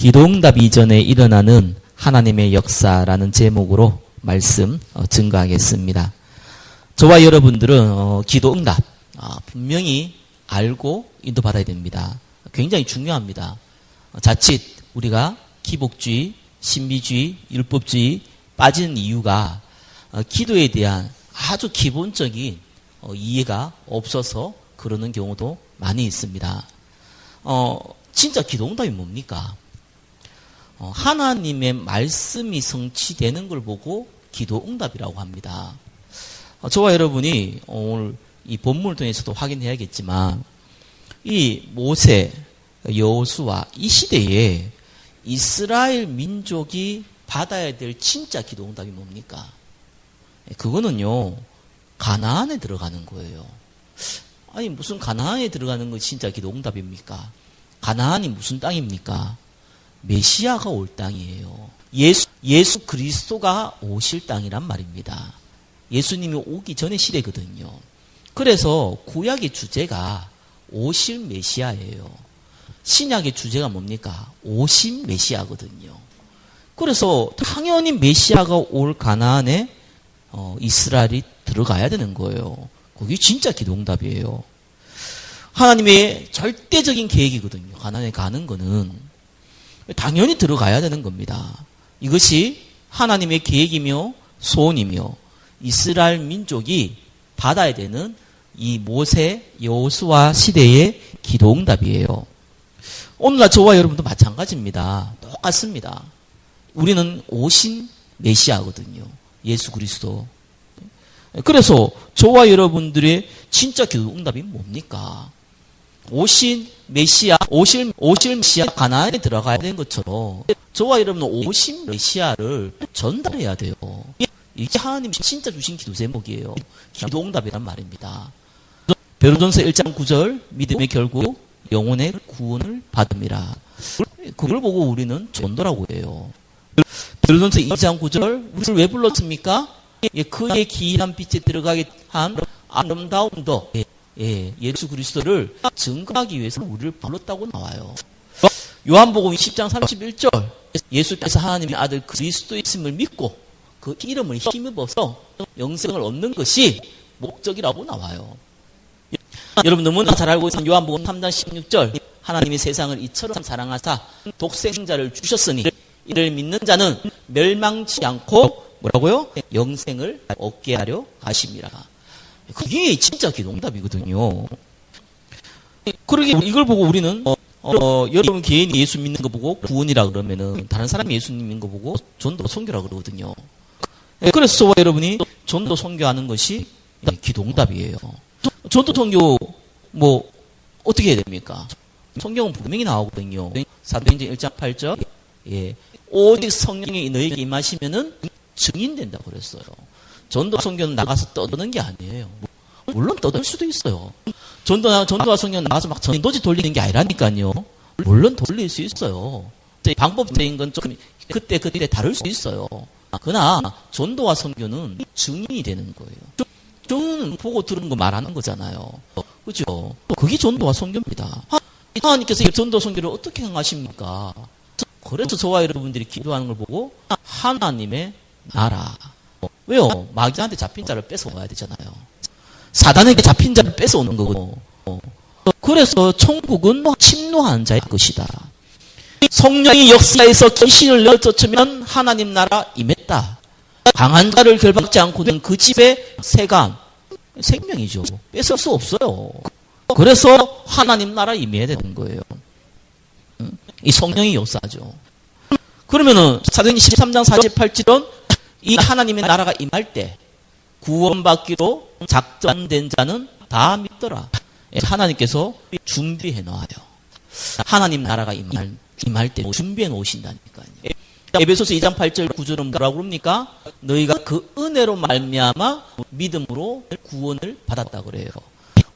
기도응답 이전에 일어나는 하나님의 역사라는 제목으로 말씀 증거하겠습니다. 저와 여러분들은 기도응답 분명히 알고 인도받아야 됩니다. 굉장히 중요합니다. 자칫 우리가 기복주의, 신비주의, 율법주의 빠지는 이유가 기도에 대한 아주 기본적인 이해가 없어서 그러는 경우도 많이 있습니다. 진짜 기도응답이 뭡니까? 하나님의 말씀이 성취되는 걸 보고 기도응답이라고 합니다. 저와 여러분이 오늘 이 본문을 통해서도 확인해야겠지만 이 모세, 여호수아 이 시대에 이스라엘 민족이 받아야 될 진짜 기도응답이 뭡니까? 그거는요, 가나안에 들어가는 거예요. 아니 무슨 가나안에 들어가는 것이 진짜 기도응답입니까? 가나안이 무슨 땅입니까? 메시아가 올 땅이에요. 예수 그리스도가 오실 땅이란 말입니다. 예수님이 오기 전의 시대거든요. 그래서 구약의 주제가 오실 메시아예요. 신약의 주제가 뭡니까? 오신 메시아거든요. 그래서 당연히 메시아가 올 가나안에 이스라엘이 들어가야 되는 거예요. 그게 진짜 기도응답이에요. 하나님의 절대적인 계획이거든요. 가나안에 가는 거는 당연히 들어가야 되는 겁니다. 이것이 하나님의 계획이며 소원이며 이스라엘 민족이 받아야 되는 이 모세, 여호수아 시대의 기도응답이에요. 오늘날 저와 여러분도 마찬가지입니다. 똑같습니다. 우리는 오신 메시아거든요. 예수 그리스도. 그래서 저와 여러분들의 진짜 기도응답이 뭡니까? 오신 메시아, 오실 메시아 가나안에 들어가야 되는 것처럼 저와 여러분은 오신 메시아를 전달해야 돼요. 이게 하나님이 진짜 주신 기도 제목이에요. 기도응답이란 말입니다. 베드로전서 1장 9절 믿음의 결국 영혼의 구원을 받음이라. 그걸 보고 우리는 전도라고 해요. 베드로전서 2장 9절 우리를 왜 불렀습니까? 그의 기이한 빛에 들어가게 한 아름다운 더 예수 그리스도를 증거하기 위해서 우리를 불렀다고 나와요. 요한복음 10장 31절 예수께서 하나님의 아들 그리스도의 있음을 믿고 그 이름을 힘입어서 영생을 얻는 것이 목적이라고 나와요. 여러분 너무나 잘 알고 있는 요한복음 3장 16절 하나님이 세상을 이처럼 사랑하사 독생자를 주셨으니 이를 믿는 자는 멸망치 않고 뭐라고요? 영생을 얻게 하려 하심이라. 그게 진짜 기도응답이거든요. 그러게 이걸 보고 우리는 여러분 개인이 예수 믿는 거 보고 구원이라 그러면은 다른 사람이 예수 믿는 거 보고 전도 선교라 그러거든요. 그래서 저와 여러분이 전도 선교하는 것이 기도응답이에요. 전도 선교 뭐 어떻게 해야 됩니까? 성경은 분명히 나오거든요. 사도행전 1장 8절 오직 성령이 너에게 임하시면은 증인된다 그랬어요. 전도 선교는 나가서 떠드는 게 아니에요. 물론 떠들 수도 있어요. 전도와 선교는 나가서 막 전도지 돌리는 게 아니라니까요. 물론 돌릴 수 있어요. 방법적인 건 좀 그때 다를 수 있어요. 그러나 전도와 선교는 증인이 되는 거예요. 증인은 보고 들은 거 말하는 거잖아요. 그죠? 그게 전도와 선교입니다. 하나님께서 전도 선교를 어떻게 행하십니까? 그래서 저와 여러분들이 기도하는 걸 보고 하나님의 나라. 왜요? 마귀한테 잡힌 자를 뺏어와야 되잖아요. 사단에게 잡힌 자를 뺏어오는 거고. 그래서 천국은 침노한 자의 것이다. 성령이 역사에서 귀신을 내쫓으면 하나님 나라 임했다. 강한 자를 결박지 않고는 그 집의 세간, 생명이죠. 뺏을 수 없어요. 그래서 하나님 나라 임해야 되는 거예요. 이 성령이 역사죠. 그러면은 사도행전 13장 48절은 이 하나님의 나라가 임할 때 구원받기로 작정된 자는 다 믿더라. 하나님께서 준비해 놓아요. 하나님 나라가 임할 때 준비해 놓으신다니까요. 에베소서 2장 8절 9절은 뭐라고 그럽니까? 너희가 그 은혜로 말미암아 믿음으로 구원을 받았다 그래요.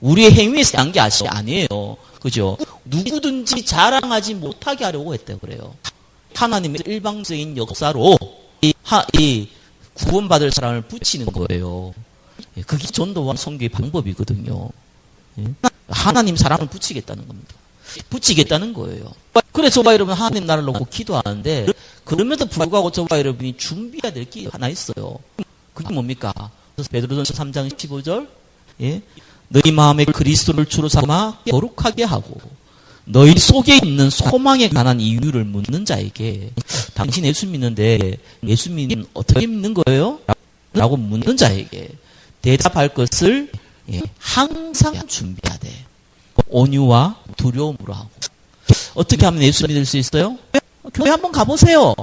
우리의 행위에서 난 게 아니에요. 그죠? 누구든지 자랑하지 못하게 하려고 했다 그래요. 하나님의 일방적인 역사로 이 구원받을 사람을 붙이는 거예요. 그게 전도와 선교의 방법이거든요. 하나님 사람을 붙이겠다는 겁니다. 붙이겠다는 거예요. 그래 저와 여러분 하나님 나라를 놓고 기도하는데 그럼에도 불구하고 저와 여러분이 준비해야 될 게 하나 있어요. 그게 뭡니까? 베드로전서 3장 15절 예? 너희 마음에 그리스도를 주로 삼아 거룩하게 하고 너희 속에 있는 소망에 관한 이유를 묻는 자에게 당신 예수 믿는데 예수 믿는 어떻게 믿는 거예요? 라고 묻는 자에게 대답할 것을 항상 준비하되 온유와 두려움으로 하고 어떻게 하면 예수 믿을 수 있어요? 교회 한번 가보세요.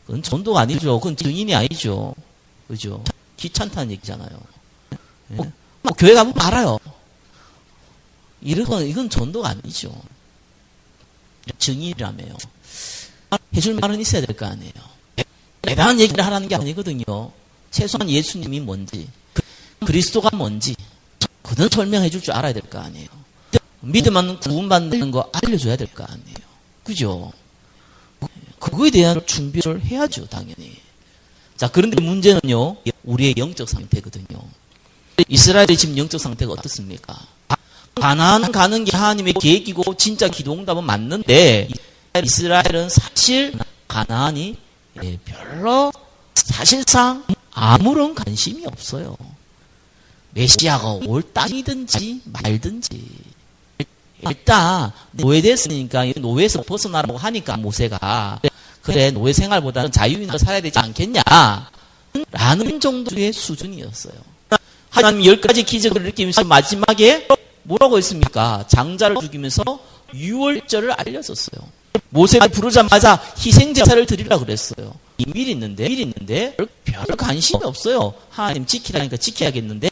그건 전도가 아니죠. 그건 증인이 아니죠. 그죠? 귀찮다는 얘기잖아요. 교회 가면 알아요. 이건 전도가 아니죠. 증인이라며요. 해줄 말은 있어야 될 거 아니에요. 대단한 얘기를 하라는 게 아니거든요. 최소한 예수님이 뭔지, 그리스도가 뭔지, 그건 설명해 줄 줄 알아야 될 거 아니에요. 믿으면 구원받는 거 알려줘야 될 거 아니에요. 그죠? 그거에 대한 준비를 해야죠, 당연히. 자, 그런데 문제는요, 우리의 영적 상태거든요. 이스라엘의 지금 영적 상태가 어떻습니까? 가나안 가는 게 하나님의 계획이고 진짜 기도응답은 맞는데 이스라엘은 사실 가나안이 별로 사실상 아무런 관심이 없어요. 메시아가 올 땅이든지 말든지 일단 노예됐으니까 노예에서 벗어나라고 하니까 모세가 그래 노예 생활보다는 자유인으로 살아야 되지 않겠냐 라는 정도의 수준이었어요. 하나님 10가지 기적을 일으키면서 마지막에 뭐라고 했습니까? 장자를 죽이면서 유월절을 알려줬어요. 모세가 부르자마자 희생제사를 드리라고 그랬어요. 미리 있는데 별 관심이 없어요. 하나님 지키라니까 지켜야겠는데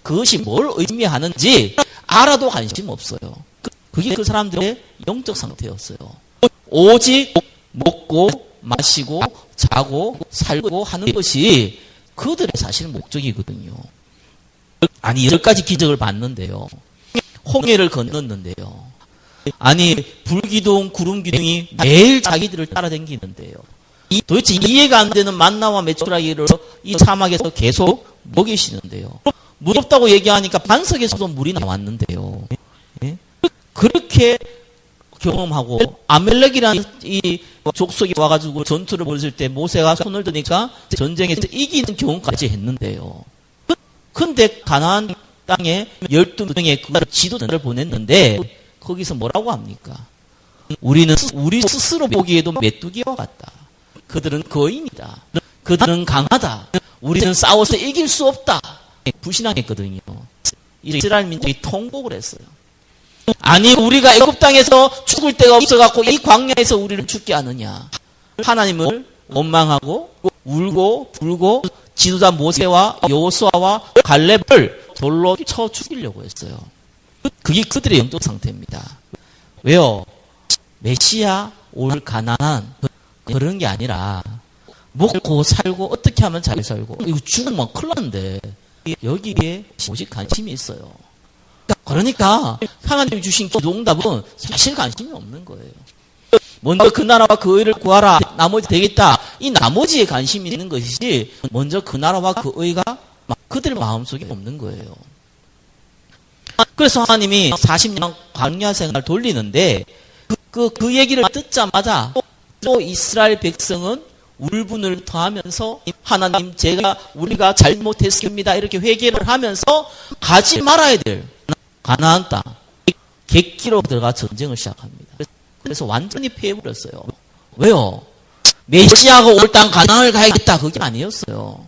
그것이 뭘 의미하는지 알아도 관심 없어요. 그게 그 사람들의 영적 상태였어요. 오직 먹고 마시고 자고 살고 하는 것이 그들의 사실 목적이거든요. 아니 10가지 기적을 봤는데요. 홍해를 건넜는데요. 아니 불기둥 구름기둥이 매일 자기들을 따라다니는데요. 도대체 이해가 안 되는 만나와 메추라기를 이 사막에서 계속 먹이시는데요. 무섭다고 얘기하니까 반석에서도 물이 나왔는데요. 예? 그렇게 경험하고 아멜렉이라는 이 족속이 와가지고 전투를 벌일 때 모세가 손을 드니까 전쟁에서 이기는 경험까지 했는데요. 근데 가나안 땅에 12명의 그 지도자를 보냈는데 거기서 뭐라고 합니까? 우리는 우리 스스로 보기에도 메뚜기와 같다. 그들은 거인이다. 그들은 강하다. 우리는 싸워서 이길 수 없다. 불신앙했거든요. 이스라엘 민족이 통곡을 했어요. 아니 우리가 애굽 땅에서 죽을 데가 없어갖고 이 광야에서 우리를 죽게 하느냐. 하나님을 원망하고 울고 불고 지도자 모세와 여호수아와 갈렙을 돌로 쳐 죽이려고 했어요. 그게 그들의 영적 상태입니다. 왜요? 메시아 올 가나안 그런 게 아니라 먹고 살고 어떻게 하면 잘 살고 이거 죽으면 큰일 난데 여기에 오직 관심이 있어요. 그러니까 하나님이 주신 기도응답은 사실 관심이 없는 거예요. 먼저 그 나라와 그 의를 구하라. 나머지 되겠다. 이 나머지에 관심이 있는 것이지 먼저 그 나라와 그 의가 그들 마음속에 없는 거예요. 그래서 하나님이 40년 광야 생활 돌리는데 그 얘기를 듣자마자 또 이스라엘 백성은 울분을 더하면서 하나님 우리가 잘못했습니다. 이렇게 회개를 하면서 가지 말아야 될 가나안 땅 객기로 들어가 전쟁을 시작합니다. 그래서 완전히 패해버렸어요. 왜요? 메시아가 올 땅 가나안을 가야겠다. 그게 아니었어요.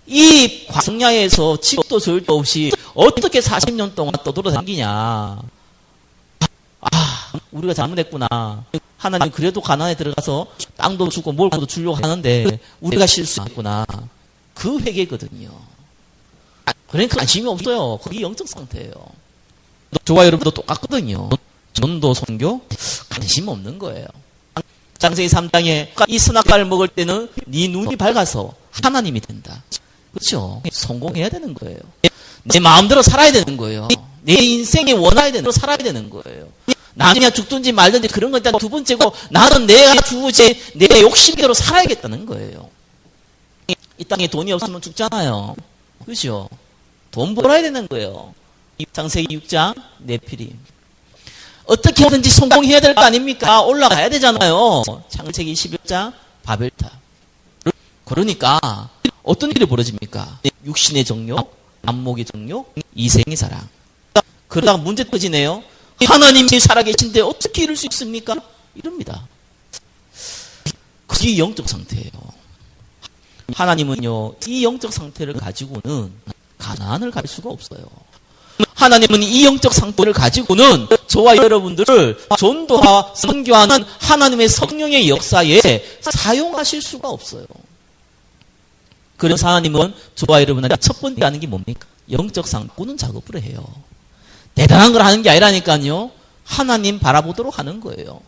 이 광야에서 집도 절도 없이 어떻게 40년 동안 떠돌아다니냐. 우리가 잘못했구나. 하나님 그래도 가나안에 들어가서 땅도 주고 먹고도 주려고 하는데 우리가 실수했구나. 그 회개거든요. 그러니까 관심이 없어요. 그게 영적 상태예요. 저와 여러분도 똑같거든요. 전도 선교 관심 없는 거예요. 창세기 3장에 이 선악과를 먹을 때는 네 눈이 밝아서 하나님이 된다. 그렇죠? 성공해야 되는 거예요. 내 마음대로 살아야 되는 거예요. 내 인생에 원해야 되는 대로 살아야 되는 거예요. 나는 죽든지 말든지 그런 건 일단 두 번째고 나는 내가 주제 내 욕심대로 살아야겠다는 거예요. 이 땅에 돈이 없으면 죽잖아요. 그렇죠? 돈 벌어야 되는 거예요. 창세기 6장 네피림. 어떻게 하든지 성공해야 될 거 아닙니까? 올라가야 되잖아요. 창세기 11장 바벨탑. 그러니까 어떤 일이 벌어집니까? 육신의 정욕, 안목의 정욕, 이생의 사랑. 그러다가 문제 터지네요. 하나님이 살아계신데 어떻게 이럴 수 있습니까? 이럽니다. 그게 영적 상태예요. 하나님은요, 이 영적 상태를 가지고는 가나안을 갈 수가 없어요. 하나님은 이 영적 상태를 가지고는 저와 여러분들을 전도와 선교하는 하나님의 성령의 역사에 사용하실 수가 없어요. 그래서 하나님은 저와 여러분한테 첫 번째 하는 게 뭡니까? 영적 상태는 작업을 해요. 대단한 걸 하는 게 아니라니까요. 하나님 바라보도록 하는 거예요.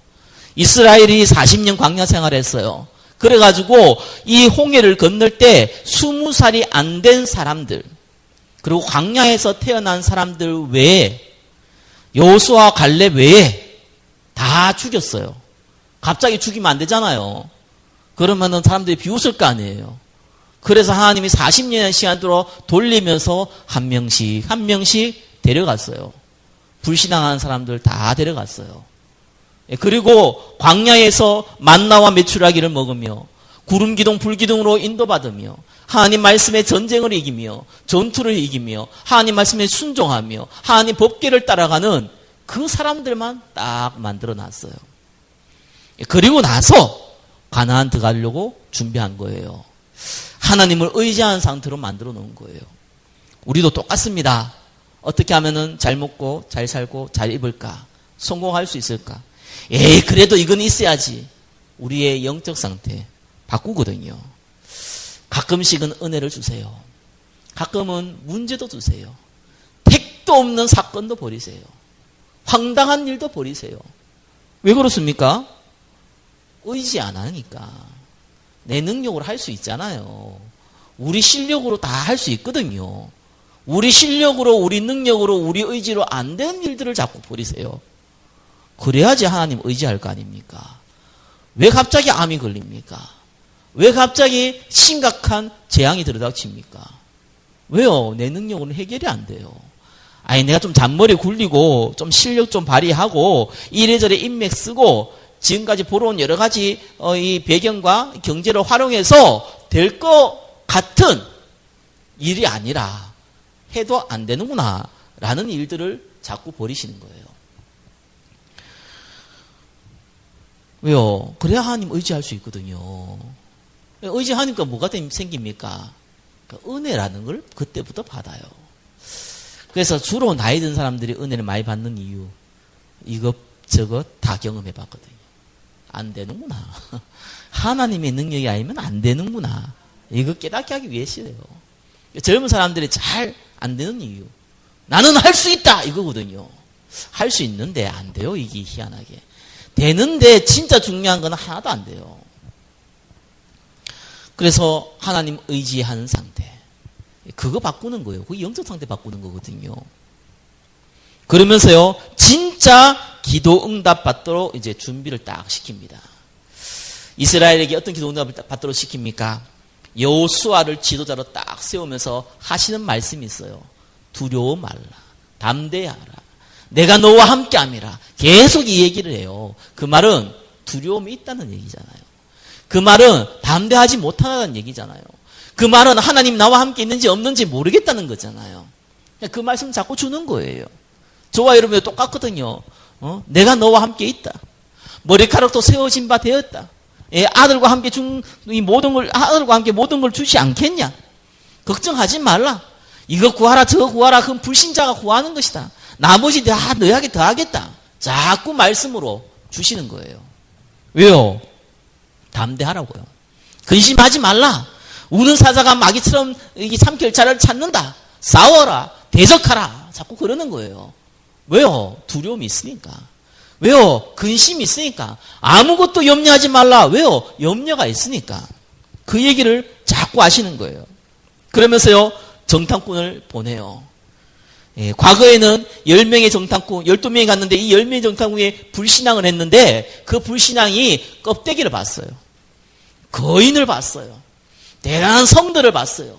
이스라엘이 40년 광야 생활했어요. 그래가지고 이 홍해를 건널 때 20살이 안 된 사람들, 그리고 광야에서 태어난 사람들 외에, 여호수아와 갈렙 외에 다 죽였어요. 갑자기 죽이면 안 되잖아요. 그러면은 사람들이 비웃을 거 아니에요. 그래서 하나님이 40년의 시간으로 돌리면서 한 명씩 한 명씩 데려갔어요. 불신앙하는 사람들 다 데려갔어요. 그리고 광야에서 만나와 메추라기를 먹으며 구름기둥 불기둥으로 인도받으며 하나님 말씀의 전쟁을 이기며 전투를 이기며 하나님 말씀에 순종하며 하나님 법궤를 따라가는 그 사람들만 딱 만들어놨어요. 그리고 나서 가나안 들어가려고 준비한 거예요. 하나님을 의지하는 상태로 만들어 놓은 거예요. 우리도 똑같습니다. 어떻게 하면은 잘 먹고 잘 살고 잘 입을까? 성공할 수 있을까? 그래도 이건 있어야지. 우리의 영적 상태 바꾸거든요. 가끔씩은 은혜를 주세요. 가끔은 문제도 주세요. 택도 없는 사건도 버리세요. 황당한 일도 버리세요. 왜 그렇습니까? 의지 안 하니까. 내 능력으로 할 수 있잖아요. 우리 실력으로 다 할 수 있거든요. 우리 실력으로, 우리 능력으로, 우리 의지로 안 되는 일들을 자꾸 버리세요. 그래야지 하나님 의지할 거 아닙니까? 왜 갑자기 암이 걸립니까? 왜 갑자기 심각한 재앙이 들이닥칩니까? 왜요? 내 능력으로는 해결이 안 돼요. 아니, 내가 좀 잔머리 굴리고, 좀 실력 좀 발휘하고, 이래저래 인맥 쓰고, 지금까지 보러온 여러 가지 이 배경과 경제를 활용해서 될 것 같은 일이 아니라 해도 안 되는구나 라는 일들을 자꾸 버리시는 거예요. 왜요? 그래야 하나님 의지할 수 있거든요. 의지하니까 뭐가 생깁니까? 그러니까 은혜라는 걸 그때부터 받아요. 그래서 주로 나이 든 사람들이 은혜를 많이 받는 이유, 이것저것 다 경험해 봤거든요. 안 되는구나. 하나님의 능력이 아니면 안 되는구나. 이거 깨닫게 하기 위해서예요. 젊은 사람들이 잘 안 되는 이유. 나는 할 수 있다! 이거거든요. 할 수 있는데 안 돼요. 이게 희한하게. 되는데 진짜 중요한 건 하나도 안 돼요. 그래서 하나님 의지하는 상태. 그거 바꾸는 거예요. 그게 영적 상태 바꾸는 거거든요. 그러면서요, 진짜 기도 응답 받도록 이제 준비를 딱 시킵니다. 이스라엘에게 어떤 기도 응답을 받도록 시킵니까? 여호수아를 지도자로 딱 세우면서 하시는 말씀이 있어요. 두려워 말라. 담대하라. 내가 너와 함께 함이라. 계속 이 얘기를 해요. 그 말은 두려움이 있다는 얘기잖아요. 그 말은 담대하지 못하다는 얘기잖아요. 그 말은 하나님 나와 함께 있는지 없는지 모르겠다는 거잖아요. 그 말씀 자꾸 주는 거예요. 저와 여러분도 똑같거든요. 내가 너와 함께 있다. 머리카락도 세워진 바 되었다. 아들과 함께 이 모든 걸, 아들과 함께 모든 걸 주지 않겠냐? 걱정하지 말라. 이거 구하라, 저거 구하라. 그건 불신자가 구하는 것이다. 나머지 다 너에게 더하겠다. 자꾸 말씀으로 주시는 거예요. 왜요? 담대하라고요. 근심하지 말라. 우는 사자가 마귀처럼 이 참결자를 찾는다. 싸워라. 대적하라. 자꾸 그러는 거예요. 왜요? 두려움이 있으니까. 왜요? 근심이 있으니까. 아무것도 염려하지 말라. 왜요? 염려가 있으니까. 그 얘기를 자꾸 하시는 거예요. 그러면서요, 정탐꾼을 보내요. 과거에는 10명의 정탐꾼, 12명이 갔는데 이 10명의 정탐꾼이 불신앙을 했는데 그 불신앙이 껍데기를 봤어요. 거인을 봤어요. 대단한 성들을 봤어요.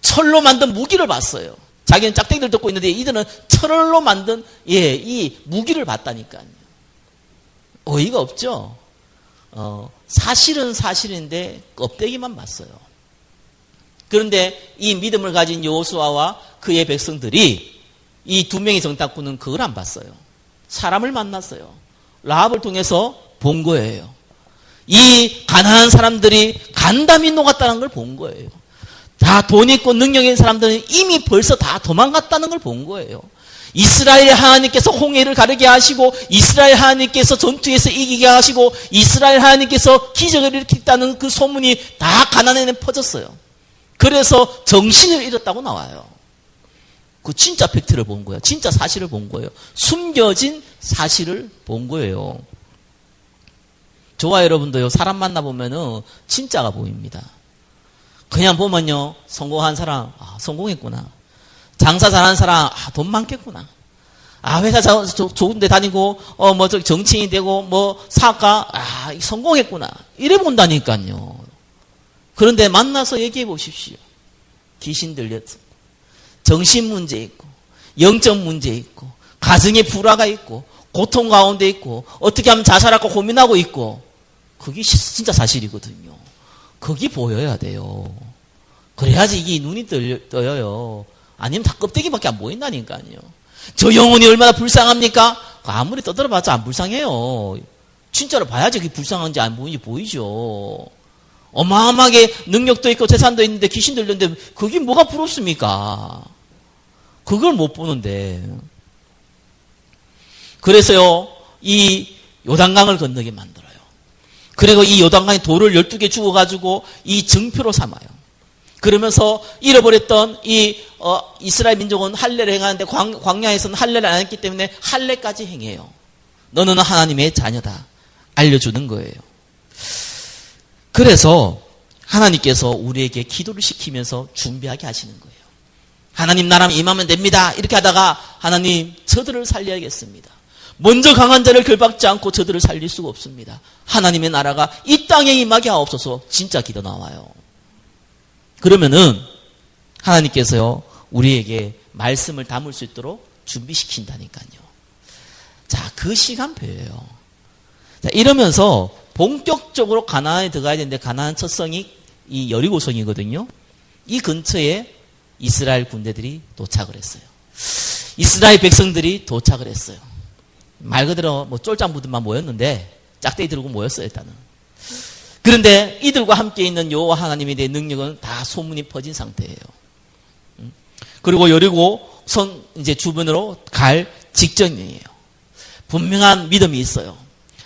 철로 만든 무기를 봤어요. 자기는 짝대기를 듣고 있는데 이들은 철로 만든 이 무기를 봤다니까요. 어이가 없죠. 사실은 사실인데 껍데기만 봤어요. 그런데 이 믿음을 가진 여호수아와 그의 백성들이 이 두 명의 정탐꾼은 그걸 안 봤어요. 사람을 만났어요. 라합을 통해서 본 거예요. 이 가난한 사람들이 간담이 녹았다는 걸 본 거예요. 다 돈 있고 능력 있는 사람들은 이미 벌써 다 도망갔다는 걸 본 거예요. 이스라엘 하나님께서 홍해를 가르게 하시고 이스라엘 하나님께서 전투에서 이기게 하시고 이스라엘 하나님께서 기적을 일으켰다는 그 소문이 다 가나안에 퍼졌어요. 그래서 정신을 잃었다고 나와요. 그 진짜 팩트를 본 거예요. 진짜 사실을 본 거예요. 숨겨진 사실을 본 거예요. 저와 여러분도요, 사람 만나보면은 진짜가 보입니다. 그냥 보면요, 성공한 사람, 성공했구나. 장사 잘하는 사람, 돈 많겠구나. 회사 좋은 데 다니고, 정치인이 되고, 사업가, 성공했구나. 이래 본다니까요. 그런데 만나서 얘기해 보십시오. 귀신 들렸어. 정신 문제 있고, 영적 문제 있고, 가정에 불화가 있고, 고통 가운데 있고, 어떻게 하면 자살할까 고민하고 있고, 그게 진짜 사실이거든요. 그게 보여야 돼요. 그래야지 이게 눈이 떠요. 아니면 다 껍데기밖에 안 보인다니까요. 저 영혼이 얼마나 불쌍합니까? 아무리 떠들어봤자 안 불쌍해요. 진짜로 봐야지 그게 불쌍한지 안 보이는지 보이죠. 어마어마하게 능력도 있고 재산도 있는데 귀신 들렸는데 그게 뭐가 부럽습니까? 그걸 못 보는데. 그래서요, 이 요단강을 건너게 만들어요. 그리고 이 요단강에 돌을 12개 주워가지고 이 증표로 삼아요. 그러면서 잃어버렸던 이스라엘 민족은 할례를 행하는데 광야에서는 할례를 안 했기 때문에 할례까지 행해요. 너는 하나님의 자녀다. 알려주는 거예요. 그래서 하나님께서 우리에게 기도를 시키면서 준비하게 하시는 거예요. 하나님 나라면 임하면 됩니다. 이렇게 하다가 하나님 저들을 살려야겠습니다. 먼저 강한 자를 결박지 않고 저들을 살릴 수가 없습니다. 하나님의 나라가 이 땅에 임하게 하옵소서. 진짜 기도 나와요. 그러면은 하나님께서요, 우리에게 말씀을 담을 수 있도록 준비시킨다니까요. 자, 그 시간표예요. 자, 이러면서 본격적으로 가나안에 들어가야 되는데 가나안 첫 성이 이 여리고성이거든요. 이 근처에 이스라엘 군대들이 도착을 했어요. 이스라엘 백성들이 도착을 했어요. 말 그대로 쫄짱부들만 모였는데 짝대기 들고 모였어요, 일단은. 그런데 이들과 함께 있는 여호와 하나님에 대한 능력은 다 소문이 퍼진 상태예요. 그리고 여리고 성 이제 주변으로 갈 직전이에요. 분명한 믿음이 있어요.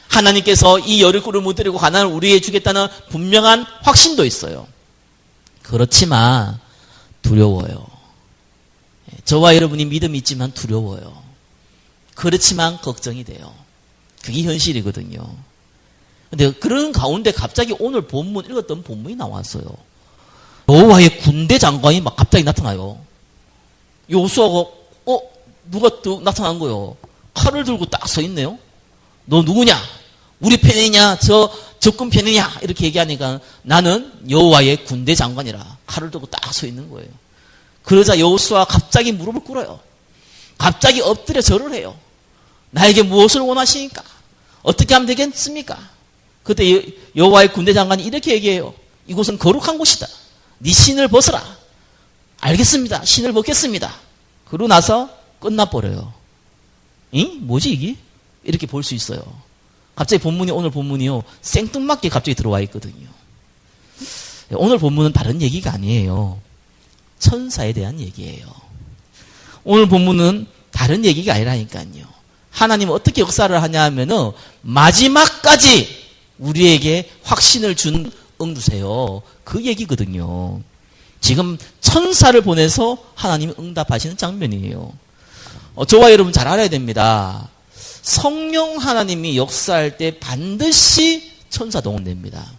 하나님께서 이 여리고를 무너뜨리고 가나안을 우리에게 주겠다는 분명한 확신도 있어요. 그렇지만 두려워요. 저와 여러분이 믿음이 있지만 두려워요. 그렇지만 걱정이 돼요. 그게 현실이거든요. 근데 그런 가운데 갑자기 오늘 본문 읽었던 본문이 나왔어요. 여호와의 군대 장관이 막 갑자기 나타나요. 여호수아가 누가 또 나타난 거요? 칼을 들고 딱 서 있네요. 너 누구냐? 우리 편이냐? 저 적군 편이냐? 이렇게 얘기하니까 나는 여호와의 군대 장관이라 칼을 들고 딱 서 있는 거예요. 그러자 여호수아가 갑자기 무릎을 꿇어요. 갑자기 엎드려 절을 해요. 나에게 무엇을 원하시니까? 어떻게 하면 되겠습니까? 그때 여호와의 군대 장관이 이렇게 얘기해요. 이곳은 거룩한 곳이다. 네 신을 벗어라. 알겠습니다. 신을 벗겠습니다. 그러고 나서 끝나버려요. 뭐지 이게? 이렇게 볼 수 있어요. 갑자기 오늘 본문이요, 생뚱맞게 갑자기 들어와 있거든요. 오늘 본문은 다른 얘기가 아니에요. 천사에 대한 얘기예요. 오늘 본문은 다른 얘기가 아니라니까요. 하나님은 어떻게 역사를 하냐 하면은 마지막까지 우리에게 확신을 준 응두세요. 그 얘기거든요. 지금 천사를 보내서 하나님이 응답하시는 장면이에요. 저와 여러분 잘 알아야 됩니다. 성령 하나님이 역사할 때 반드시 천사 동원됩니다.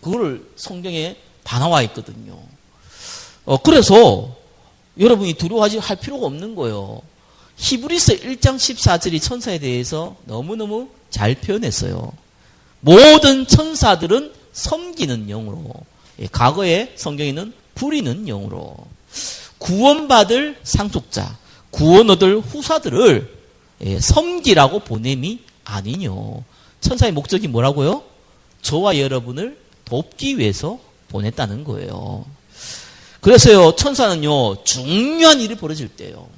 그걸 성경에 다 나와 있거든요. 그래서 여러분이 두려워하지 할 필요가 없는 거예요. 히브리서 1장 14절이 천사에 대해서 너무너무 잘 표현했어요. 모든 천사들은 섬기는 영으로, 과거에 성경에는 부리는 영으로, 구원받을 상속자, 구원 얻을 후사들을 섬기라고 보냄이 아니뇨. 천사의 목적이 뭐라고요? 저와 여러분을 돕기 위해서 보냈다는 거예요. 그래서요, 천사는요, 중요한 일이 벌어질 때요.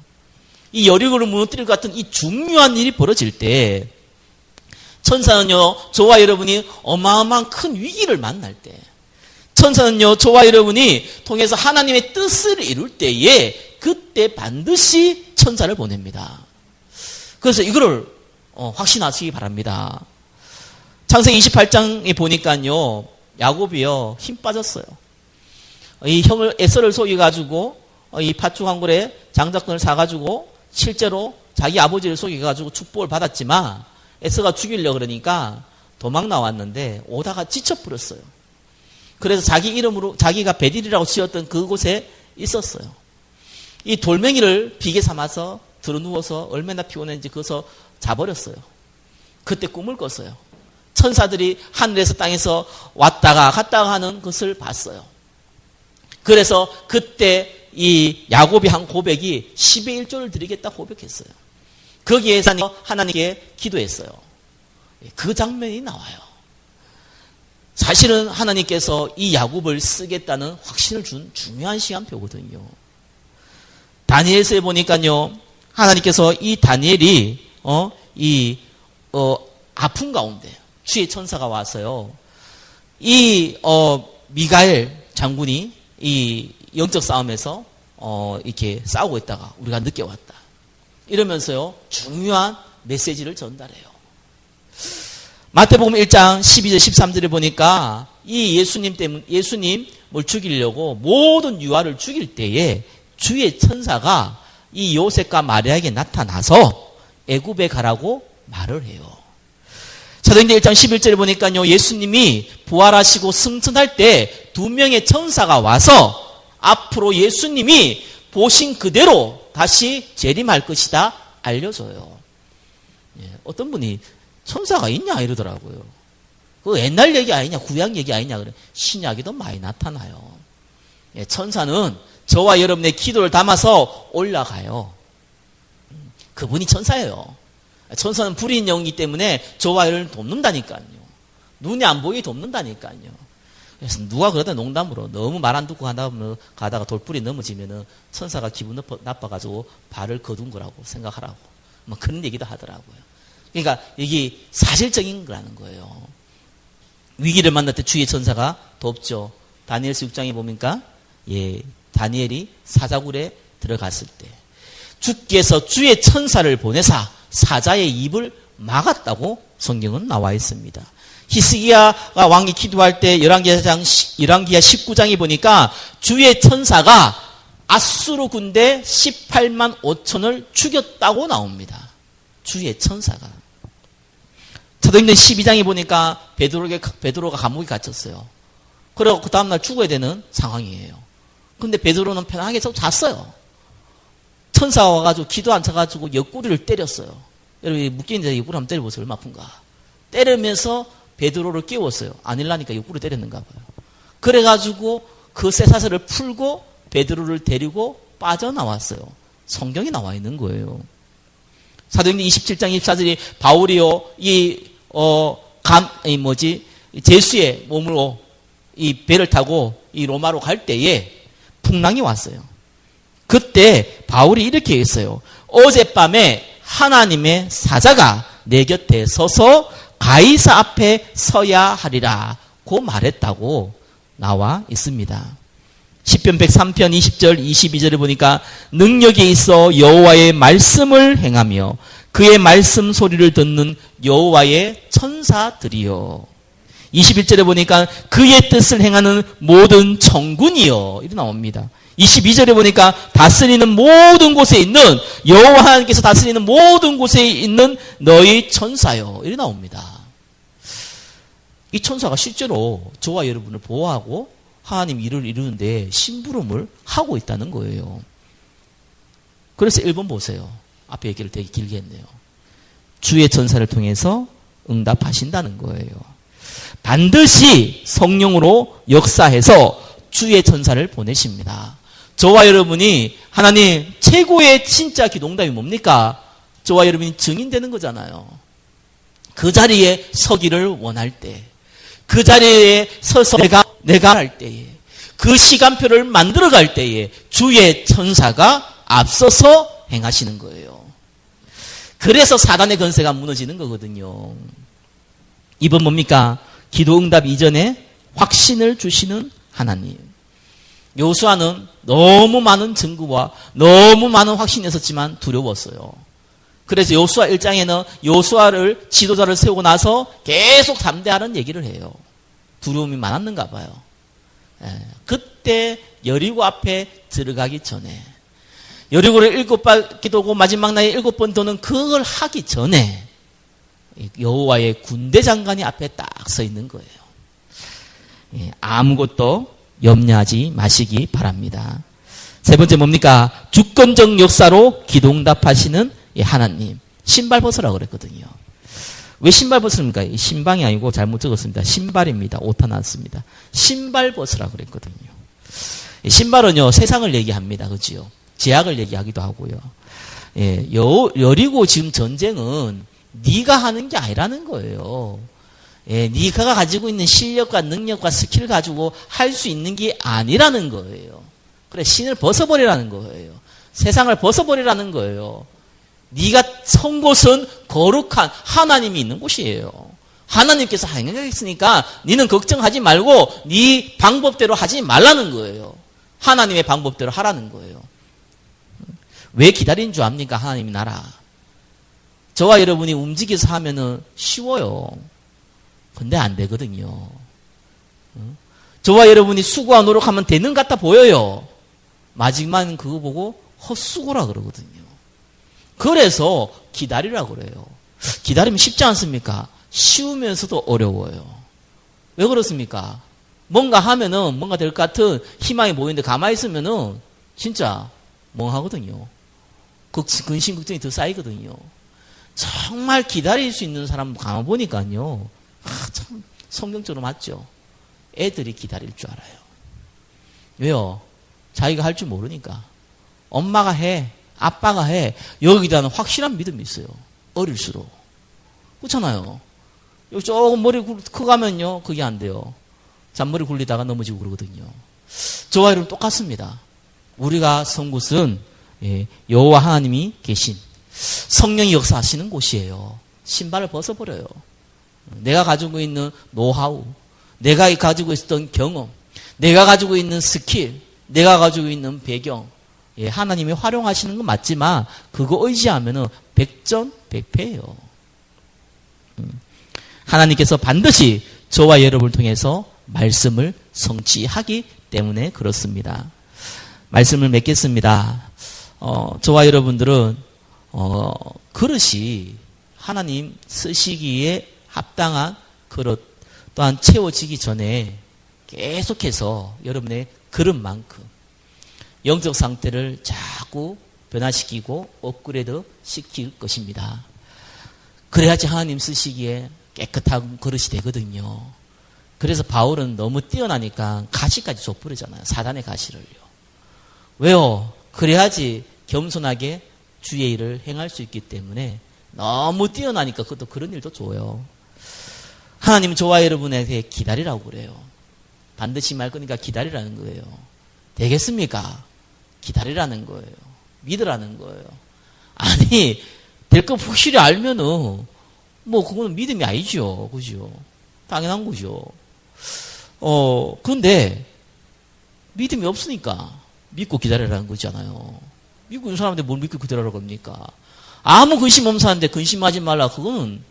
이 여리고를 무너뜨릴 것 같은 이 중요한 일이 벌어질 때, 천사는요, 저와 여러분이 어마어마한 큰 위기를 만날 때, 천사는요, 저와 여러분이 통해서 하나님의 뜻을 이룰 때에, 그때 반드시 천사를 보냅니다. 그래서 이거를 확신하시기 바랍니다. 창세기 28장에 보니까요, 야곱이요, 힘 빠졌어요. 이 형을 에서를 속여가지고 이 팥죽 한 그릇에 장작권을 사가지고 실제로 자기 아버지를 속여가지고 축복을 받았지만 에서가 죽이려고 그러니까 도망 나왔는데 오다가 지쳐버렸어요. 그래서 자기 이름으로 자기가 베딜이라고 지었던 그곳에 있었어요. 이 돌멩이를 비계 삼아서 들어누워서 얼마나 피곤했는지 그것을 자버렸어요. 그때 꿈을 꿨어요. 천사들이 하늘에서 땅에서 왔다가 갔다가 하는 것을 봤어요. 그래서 그때 이 야곱이 한 고백이 10의 1조를 드리겠다 고백했어요. 거기에서 하나님께 기도했어요. 그 장면이 나와요. 사실은 하나님께서 이 야곱을 쓰겠다는 확신을 준 중요한 시간표거든요. 다니엘서에 보니까요, 하나님께서 이 다니엘이 아픈 가운데 주의 천사가 와서요, 이 미가엘 장군이 이 영적 싸움에서 이렇게 싸우고 있다가 우리가 늦게 왔다. 이러면서요, 중요한 메시지를 전달해요. 마태복음 1장 12절 13절에 보니까 이 예수님을 죽이려고 모든 유아를 죽일 때에 주의 천사가 이 요셉과 마리아에게 나타나서 애굽에 가라고 말을 해요. 사도행전 1장 11절에 보니까요, 예수님이 부활하시고 승천할 때 2명의 천사가 와서 앞으로 예수님이 보신 그대로 다시 재림할 것이다 알려줘요. 어떤 분이 천사가 있냐 이러더라고요. 그 옛날 얘기 아니냐, 구약 얘기 아니냐 그래. 신약에도 많이 나타나요. 천사는 저와 여러분의 기도를 담아서 올라가요. 그분이 천사예요. 천사는 불인 영이기 때문에 저와 여러분을 돕는다니까요. 눈이 안 보이게 돕는다니까요. 그래서 누가 그러다 농담으로 너무 말 안 듣고 가다가 돌뿌리 넘어지면은 천사가 기분 나빠가지고 발을 거둔 거라고 생각하라고. 뭐 그런 얘기도 하더라고요. 그러니까 이게 사실적인 거라는 거예요. 위기를 만날 때 주의 천사가 돕죠. 다니엘서 6장에 보니까 다니엘이 사자굴에 들어갔을 때 주께서 주의 천사를 보내사 사자의 입을 막았다고 성경은 나와 있습니다. 히스기야가 왕이 기도할 때 열왕기하 19장에 보니까 주의 천사가 아수르 군대 18만 5천을 죽였다고 나옵니다. 주의 천사가. 사도행전 12장에 보니까 베드로가 감옥에 갇혔어요. 그래서 그 다음날 죽어야 되는 상황이에요. 근데 베드로는 편하게 잤어요. 천사가 와가지고 기도 안 차가지고 옆구리를 때렸어요. 여러분 묶여있는데 옆구리 한번 때려보세요. 얼마나 아픈가. 때리면서 베드로를 깨웠어요. 아니라니까 옆구리 때렸는가 봐요. 그래가지고 그 쇠사슬을 풀고 베드로를 데리고 빠져나왔어요. 성경에 나와 있는 거예요. 사도행전 27장 24절이 바울이요 제수의 몸으로 이 배를 타고 이 로마로 갈 때에 풍랑이 왔어요. 그때 바울이 이렇게 했어요. 어젯밤에 하나님의 사자가 내 곁에 서서 가이사 앞에 서야 하리라고 말했다고 나와 있습니다. 시편 103편 20절 22절에 보니까 능력이 있어 여호와의 말씀을 행하며 그의 말씀 소리를 듣는 여호와의 천사들이요. 21절에 보니까 그의 뜻을 행하는 모든 천군이요. 이렇게 나옵니다. 22절에 보니까 다스리는 모든 곳에 있는 여호와 하나님께서 다스리는 모든 곳에 있는 너희 천사요. 이렇게 나옵니다. 이 천사가 실제로 저와 여러분을 보호하고 하나님 일을 이루는데 심부름을 하고 있다는 거예요. 그래서 1번 보세요. 앞에 얘기를 되게 길게 했네요. 주의 천사를 통해서 응답하신다는 거예요. 반드시 성령으로 역사해서 주의 천사를 보내십니다. 저와 여러분이 하나님 최고의 진짜 기도응답이 뭡니까? 저와 여러분이 증인되는 거잖아요. 그 자리에 서기를 원할 때, 그 자리에 서서 내가 할 때에, 그 시간표를 만들어갈 때에 주의 천사가 앞서서 행하시는 거예요. 그래서 사단의 권세가 무너지는 거거든요. 이번 뭡니까? 기도응답 이전에 확신을 주시는 하나님. 여호수아는 너무 많은 증거와 너무 많은 확신이 있었지만 두려웠어요. 그래서 여호수아 1장에는 여호수아를 지도자를 세우고 나서 계속 담대하는 얘기를 해요. 두려움이 많았는가 봐요. 그때 여리고 앞에 들어가기 전에, 여리고를 7바퀴 돌고 마지막 날에 7번 도는 그걸 하기 전에 여호와의 군대 장관이 앞에 딱 서 있는 거예요. 아무것도 염려하지 마시기 바랍니다. 세 번째 뭡니까? 주권적 역사로 기도응답하시는 하나님. 신발 벗으라고 그랬거든요. 왜 신발 벗습니까? 신방이 아니고 잘못 적었습니다. 신발입니다. 오타 났습니다. 신발 벗으라고 그랬거든요. 신발은요, 세상을 얘기합니다. 그지요? 제약을 얘기하기도 하고요. 여리고 지금 전쟁은 네가 하는 게 아니라는 거예요. 네가 가지고 있는 실력과 능력과 스킬을 가지고 할 수 있는 게 아니라는 거예요. 그래, 신을 벗어버리라는 거예요. 세상을 벗어버리라는 거예요. 네가 선 곳은 거룩한 하나님이 있는 곳이에요. 하나님께서 행하겠으니까 너는 걱정하지 말고 네 방법대로 하지 말라는 거예요. 하나님의 방법대로 하라는 거예요. 왜 기다리는 줄 압니까? 하나님이 나라. 저와 여러분이 움직여서 하면은 쉬워요. 근데 안 되거든요. 저와 여러분이 수고와 노력하면 되는 것 같아 보여요. 마지막은 그거 보고 헛수고라 그러거든요. 그래서 기다리라 그래요. 기다리면 쉽지 않습니까? 쉬우면서도 어려워요. 왜 그렇습니까? 뭔가 하면은 뭔가 될 것 같은 희망이 보이는데 가만히 있으면은 진짜 멍하거든요. 근심 걱정이 더 쌓이거든요. 정말 기다릴 수 있는 사람 가만 보니까요. 참 성경적으로 맞죠. 애들이 기다릴 줄 알아요. 왜요? 자기가 할 줄 모르니까. 엄마가 해, 아빠가 해. 여기에 대한 확실한 믿음이 있어요. 어릴수록. 그렇잖아요. 여기 조금 머리 커가면요, 그게 안 돼요. 잔머리 굴리다가 넘어지고 그러거든요. 저와 여러분 똑같습니다. 우리가 선 곳은 여호와 하나님이 계신 성령이 역사하시는 곳이에요. 신발을 벗어버려요. 내가 가지고 있는 노하우, 내가 가지고 있었던 경험, 내가 가지고 있는 스킬, 내가 가지고 있는 배경, 하나님이 활용하시는 건 맞지만 그거 의지하면은 백전백패예요. 하나님께서 반드시 저와 여러분을 통해서 말씀을 성취하기 때문에 그렇습니다. 말씀을 맺겠습니다. 저와 여러분들은 그릇이 하나님 쓰시기에 합당한 그릇 또한 채워지기 전에 계속해서 여러분의 그릇만큼 영적 상태를 자꾸 변화시키고 업그레이드 시킬 것입니다. 그래야지 하나님 쓰시기에 깨끗한 그릇이 되거든요. 그래서 바울은 너무 뛰어나니까 가시까지 줘버리잖아요. 사단의 가시를요. 왜요? 그래야지 겸손하게 주의 일을 행할 수 있기 때문에 너무 뛰어나니까 그것도 그런 일도 줘요. 하나님은 저와 여러분에게 기다리라고 그래요. 반드시 말 거니까 기다리라는 거예요. 되겠습니까? 기다리라는 거예요. 믿으라는 거예요. 아니, 될 거 확실히 알면은 뭐 그거는 믿음이 아니죠. 그죠? 당연한 거죠. 그런데 믿음이 없으니까 믿고 기다리라는 거잖아요. 믿고 있는 사람한테 뭘 믿고 기다리라고 합니까? 아무 근심 없는 사람한테 근심하지 말라. 그거는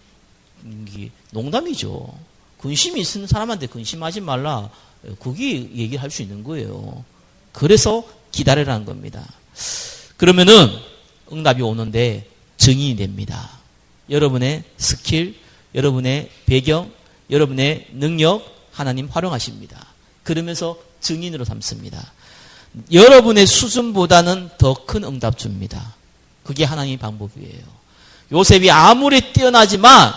농담이죠. 근심이 있는 사람한테 근심하지 말라. 그게 얘기를 할 수 있는 거예요. 그래서 기다리라는 겁니다. 그러면은 응답이 오는데 증인이 됩니다. 여러분의 스킬, 여러분의 배경, 여러분의 능력 하나님 활용하십니다. 그러면서 증인으로 삼습니다. 여러분의 수준보다는 더 큰 응답 줍니다. 그게 하나님의 방법이에요. 요셉이 아무리 뛰어나지만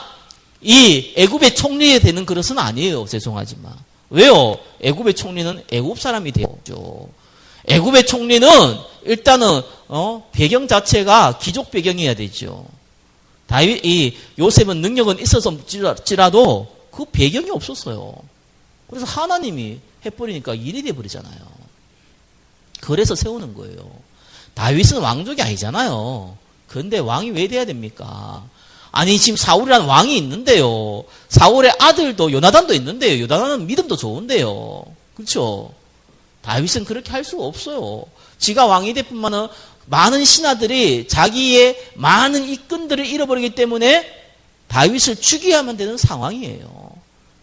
이 애굽의 총리에 되는 그릇은 아니에요. 죄송하지만. 왜요? 애굽의 총리는 애굽 사람이 되죠. 애굽의 총리는 일단은 배경 자체가 기족 배경이어야 되죠. 이 요셉은 능력은 있었을지라도 그 배경이 없었어요. 그래서 하나님이 해버리니까 일이 돼버리잖아요. 그래서 세우는 거예요. 다윗은 왕족이 아니잖아요. 그런데 왕이 왜 돼야 됩니까? 아니 지금 사울이라는 왕이 있는데요. 사울의 아들도 요나단도 있는데요. 요나단은 믿음도 좋은데요. 그렇죠? 다윗은 그렇게 할 수가 없어요. 지가 왕이 될 뿐만은 많은 신하들이 자기의 많은 이끈들을 잃어버리기 때문에 다윗을 죽여야만 되는 상황이에요.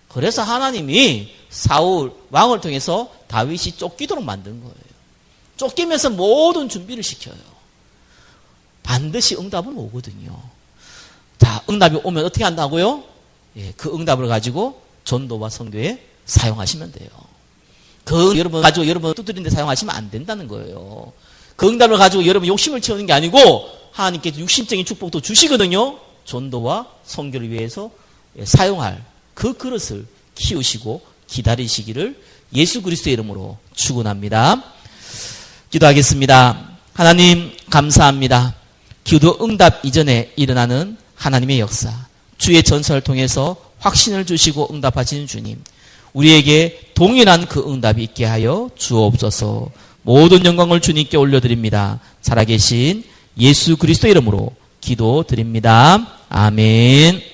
그래서 하나님이 사울 왕을 통해서 다윗이 쫓기도록 만든 거예요. 쫓기면서 모든 준비를 시켜요. 반드시 응답은 오거든요. 자, 응답이 오면 어떻게 한다고요? 예, 그 응답을 가지고 전도와 선교에 사용하시면 돼요. 여러분 가지고 여러분 두드리는 데 사용하시면 안 된다는 거예요. 그 응답을 가지고 여러분 욕심을 채우는 게 아니고 하나님께서 육신적인 축복도 주시거든요. 전도와 선교를 위해서 사용할 그 그릇을 키우시고 기다리시기를 예수 그리스도의 이름으로 축원합니다. 기도하겠습니다. 하나님 감사합니다. 기도 응답 이전에 일어나는 하나님의 역사, 주의 전설을 통해서 확신을 주시고 응답하시는 주님, 우리에게 동일한 그 응답이 있게 하여 주옵소서. 모든 영광을 주님께 올려드립니다. 살아계신 예수 그리스도 이름으로 기도드립니다. 아멘.